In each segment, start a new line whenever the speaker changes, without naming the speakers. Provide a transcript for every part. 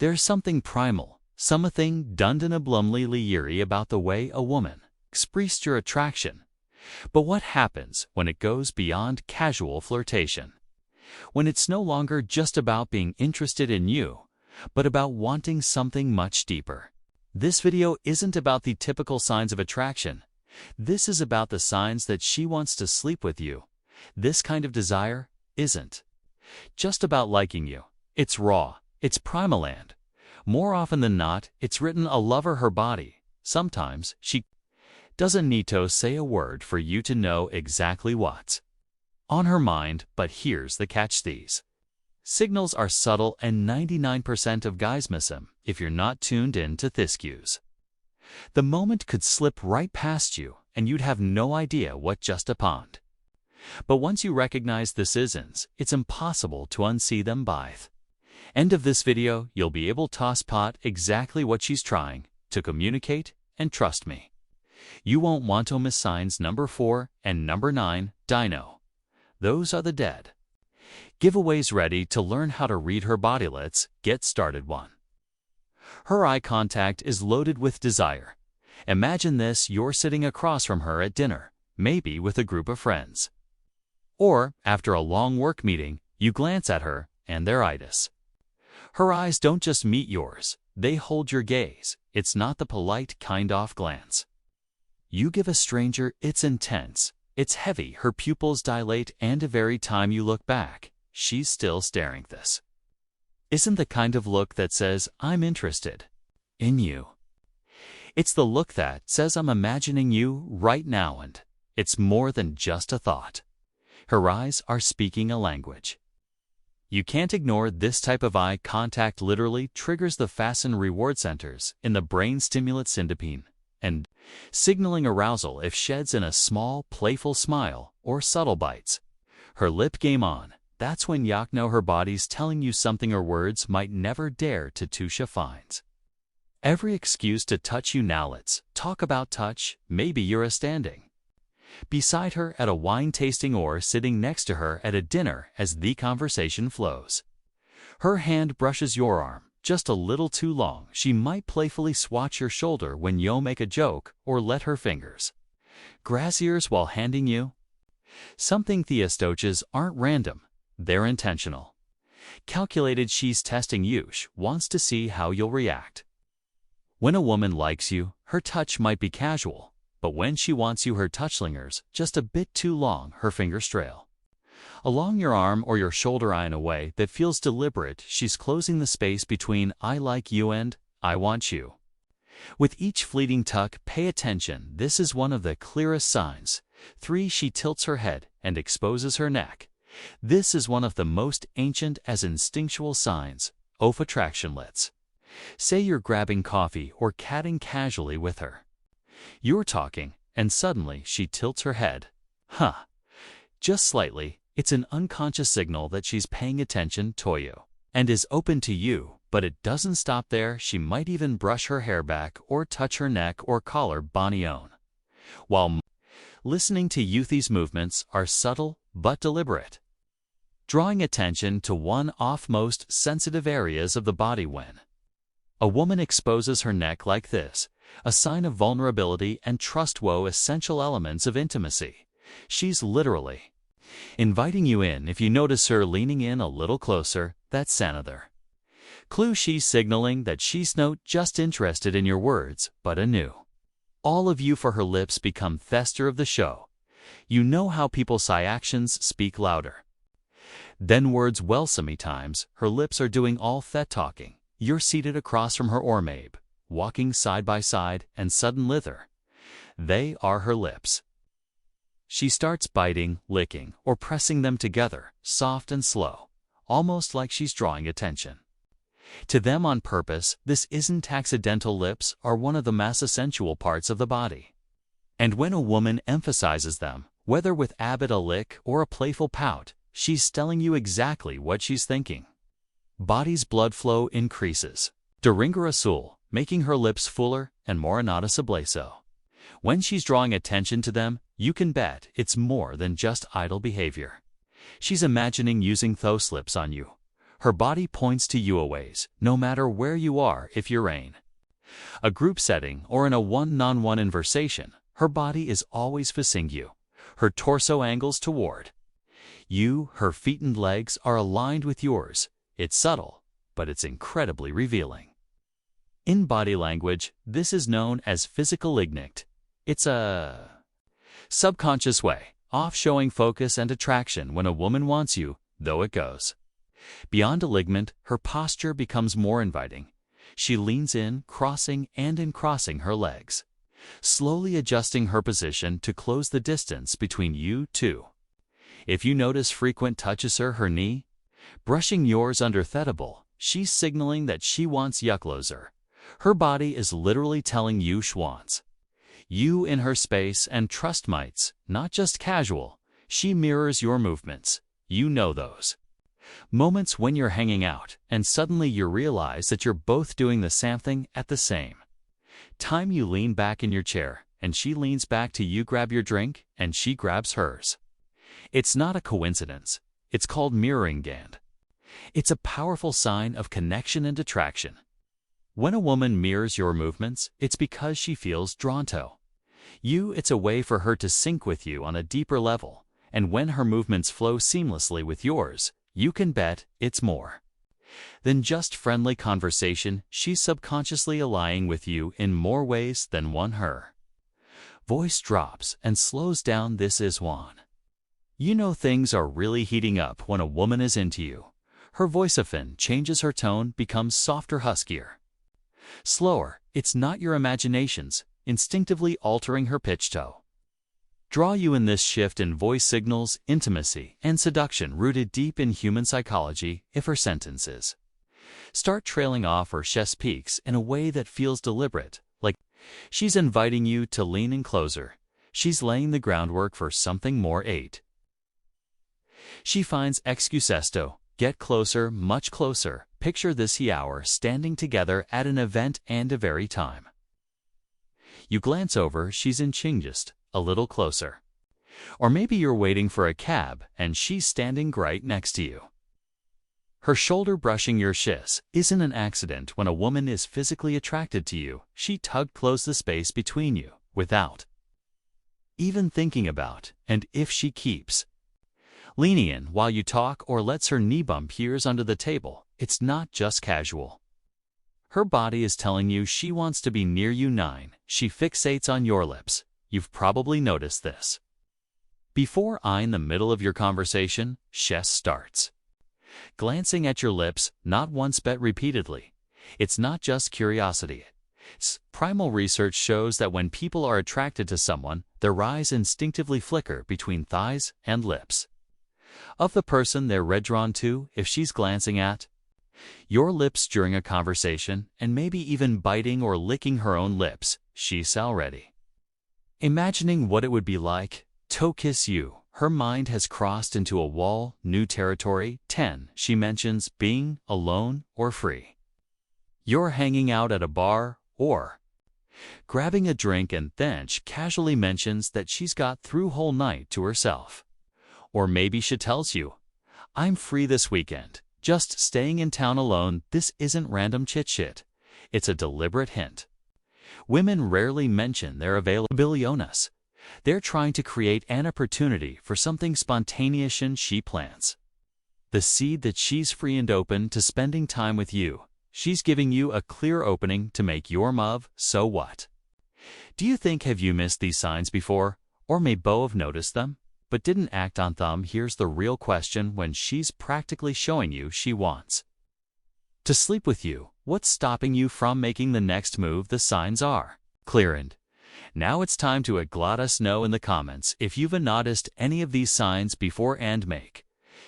There's something primal, something undeniably eerie about the way a woman expresses your attraction. But what happens when it goes beyond casual flirtation? When it's no longer just about being interested in you, but about wanting something much deeper? This video isn't about the typical signs of attraction. This is about the signs that she wants to sleep with you. This kind of desire isn't just about liking you. It's raw, it's primal, and more often than not, it's written all over her body. Sometimes she doesn't need to say a word for you to know exactly what's on her mind, but here's the catch: these signals are subtle and 99% of guys miss them if you're not tuned in to these cues. The moment could slip right past you and you'd have no idea what just happened. But once you recognize the signs, it's impossible to unsee them. By the end of this video, you'll be able to spot exactly what she's trying to communicate, and trust me, you won't want to miss signs number 4 and number 9. Dino. Those are the dead giveaways. Ready to learn how to read her body? Let's get started. 1. Her eye contact is loaded with desire. Imagine this: you're sitting across from her at dinner, maybe with a group of friends. Or, after a long work meeting, you glance at her, and there it is. Her eyes don't just meet yours, they hold your gaze. It's not the polite kind of glance you give a stranger. It's intense, it's heavy. Her pupils dilate, and every time you look back, she's still staring. This isn't the kind of look that says, "I'm interested in you." It's the look that says, "I'm imagining you right now," and it's more than just a thought. Her eyes are speaking a language you can't ignore. This type of eye contact literally triggers the fasten reward centers in the brain, stimulates dopamine, and signaling arousal if sheds in a small, playful smile or subtle bites. Her lip game on. That's when you know her body's telling you something her words might never dare to. She finds every excuse to touch you. Now let's talk about touch. Maybe you're standing beside her at a wine tasting or sitting next to her at a dinner. As the conversation flows, her hand brushes your arm just a little too long. She might playfully swatch your shoulder when you make a joke, or let her fingers graze yours while handing you something. These touches aren't random, they're intentional, calculated. She's testing you. She wants to see how you'll react. When a woman likes you, her touch might be casual. But when she wants you, her touch lingers just a bit too long. Her fingers trail along your arm or your shoulder in a way that feels deliberate. She's closing the space between "I like you" and "I want you." With each fleeting tuck, pay attention. This is one of the clearest signs. 3. She tilts her head and exposes her neck. This is one of the most ancient as instinctual signs of attraction. Let's say you're grabbing coffee or chatting casually with her. You're talking, and suddenly she tilts her head. Just slightly. It's an unconscious signal that she's paying attention to you and is open to you. But it doesn't stop there. She might even brush her hair back or touch her neck or collar. Bonnie-own. While listening to you, these movements are subtle but deliberate, drawing attention to one of most sensitive areas of the body. When a woman exposes her neck like this, a sign of vulnerability and trust, essential elements of intimacy. She's literally inviting you in. If you notice her leaning in a little closer, that's another clue. She's signaling that she's not just interested in your words, but anew all of you. For her lips become thester of the show. You know how people say actions speak louder than words. Well, sometimes her lips are doing all that talking. You're seated across from her, or maybe walking side by side, and suddenly there they are, her lips. She starts biting, licking, or pressing them together, soft and slow, almost like she's drawing attention to them on purpose. This isn't accidental. Lips are one of the most sensual parts of the body. And when a woman emphasizes them, whether with a lick or a playful pout, she's telling you exactly what she's thinking. Body's blood flow increases. Azul, making her lips fuller and more noticeably so. When she's drawing attention to them, you can bet it's more than just idle behavior. She's imagining using those lips on you. Her body points to you always, no matter where you are if you're in a group setting or in a one-on-one conversation. Her body is always facing you. Her torso angles toward you, her feet and legs are aligned with yours. It's subtle, but it's incredibly revealing. In body language, this is known as physical ignict. It's a subconscious way of showing focus and attraction when a woman wants you, though it goes beyond alignment. Her posture becomes more inviting. She leans in, crossing and uncrossing her legs, slowly adjusting her position to close the distance between you two. If you notice frequent touches her knee, brushing yours understandable, she's signaling that she wants you closer. Her body is literally telling you she wants you in her space, and trust mates, not just casual. She mirrors your movements. You know those moments when you're hanging out and suddenly you realize that you're both doing the same thing at the same time. You lean back in your chair and she leans back to you, grab your drink and she grabs hers. It's not a coincidence. It's called mirroring, and it's a powerful sign of connection and attraction. When a woman mirrors your movements, it's because she feels drawn to you. It's a way for her to sync with you on a deeper level, and when her movements flow seamlessly with yours, you can bet it's more than just friendly conversation. She's subconsciously aligning with you in more ways than one. Her voice drops and slows down. This is one. You know things are really heating up when a woman is into you. Her voice often changes. Her tone becomes softer, huskier, slower. It's not your imaginations instinctively altering her pitch to draw you in. This shift in voice signals intimacy and seduction rooted deep in human psychology. If her sentences start trailing off or chest peaks in a way that feels deliberate, like she's inviting you to lean in closer, she's laying the groundwork for something more. 8. She finds excuses to get closer, much closer. Picture this hour standing together at an event, and a very time you glance over, she's inching just a little closer. Or maybe you're waiting for a cab and she's standing right next to you. Her shoulder brushing your shins isn't an accident. When a woman is physically attracted to you, she tugged close the space between you without even thinking about. And if she keeps leaning in while you talk or lets her knee bump ears under the table, it's not just casual. Her body is telling you she wants to be near you. 9. She fixates on your lips. You've probably noticed this before. In the middle of your conversation, Shess starts glancing at your lips, not once but repeatedly. It's not just curiosity. Primal research shows that when people are attracted to someone, their eyes instinctively flicker between thighs and lips of the person they're drawn to. If she's glancing at your lips during a conversation, and maybe even biting or licking her own lips, she's already imagining what it would be like to kiss you. Her mind has crossed into a wall, new territory. 10. She mentions being alone or free. You're hanging out at a bar or grabbing a drink, and then she casually mentions that she's got through whole night to herself. Or maybe she tells you, I'm free this weekend, just staying in town alone. This isn't random chit-chat. It's a deliberate hint. Women rarely mention their availability on us. They're trying to create an opportunity for something spontaneous, and she plants the seed that she's free and open to spending time with you. She's giving you a clear opening to make your move. So what do you think? Have you missed these signs before? Or may Bo have noticed them, but didn't act on them? Here's the real question. When she's practically showing you she wants to sleep with you, what's stopping you from making the next move? The signs are clear, and now it's time to let us know in the comments if you've noticed any of these signs before, and make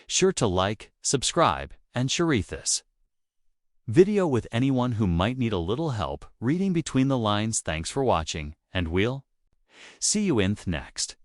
sure to like, subscribe, and share this video with anyone who might need a little help reading between the lines. Thanks for watching, and we'll see you in the next.